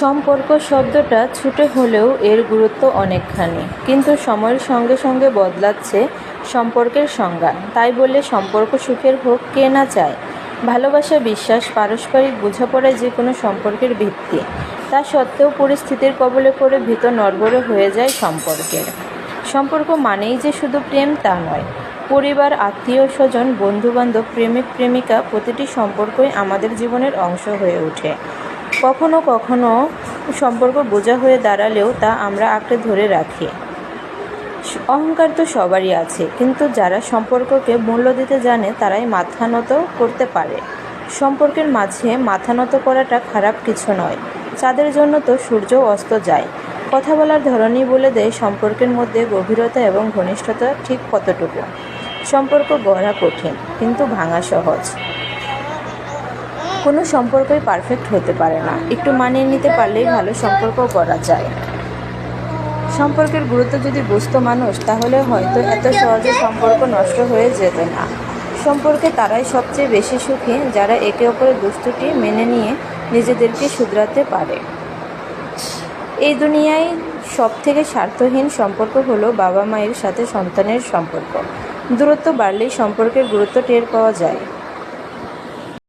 সম্পর্ক শব্দটা ছোটো হলেও এর গুরুত্ব অনেকখানি, কিন্তু সময়ের সঙ্গে সঙ্গে বদলাচ্ছে সম্পর্কের সংজ্ঞা। তাই বলে সম্পর্ক সুখের হোক কে না চায়। ভালোবাসা, বিশ্বাস, পারস্পরিক বোঝাপড়ায় যে কোনো সম্পর্কের ভিত্তি। তা সত্ত্বেও পরিস্থিতির কবলে পড়ে ভিতর নড়বড়ে হয়ে যায় সম্পর্কের। সম্পর্ক মানেই যে শুধু প্রেম তা নয়। পরিবার, আত্মীয় স্বজন, বন্ধুবান্ধব, প্রেমিক প্রেমিকা প্রতিটি সম্পর্কই আমাদের জীবনের অংশ হয়ে ওঠে। কখনো কখনো সম্পর্ক বোঝা হয়ে দাঁড়ালেও তা আমরা আঁকড়ে ধরে রাখি। অহংকার তো সবারই আছে, কিন্তু যারা সম্পর্ককে মূল্য দিতে জানে তারাই মাথা নত করতে পারে। সম্পর্কের মাঝে মাথা নত করাটা খারাপ কিছু নয়। চাঁদের জন্য তো সূর্যও অস্ত যায়। কথা বলার ধরনই বলে দেয় সম্পর্কের মধ্যে গভীরতা এবং ঘনিষ্ঠতা ঠিক কতটুকু। সম্পর্ক গড়া কঠিন, কিন্তু ভাঙা সহজ। কোনো সম্পর্কই পারফেক্ট হতে পারে না। একটু মানিয়ে নিতে পারলেই ভালো সম্পর্ক গড়া যায়। সম্পর্কের গুরুত্ব যদি বুঝতো মানুষ, তাহলে হয়তো এত সহজে সম্পর্ক নষ্ট হয়ে যেত না। সম্পর্কে তারাই সবচেয়ে বেশি সুখী যারা একে অপরের দুষ্টুটি মেনে নিয়ে নিজেদেরকে শুধরাতে পারে। এই দুনিয়ায় সবথেকে স্বার্থহীন সম্পর্ক হলো বাবা মায়ের সাথে সন্তানের সম্পর্ক। দূরত্ব বাড়লেই সম্পর্কের গুরুত্ব টের পাওয়া যায়।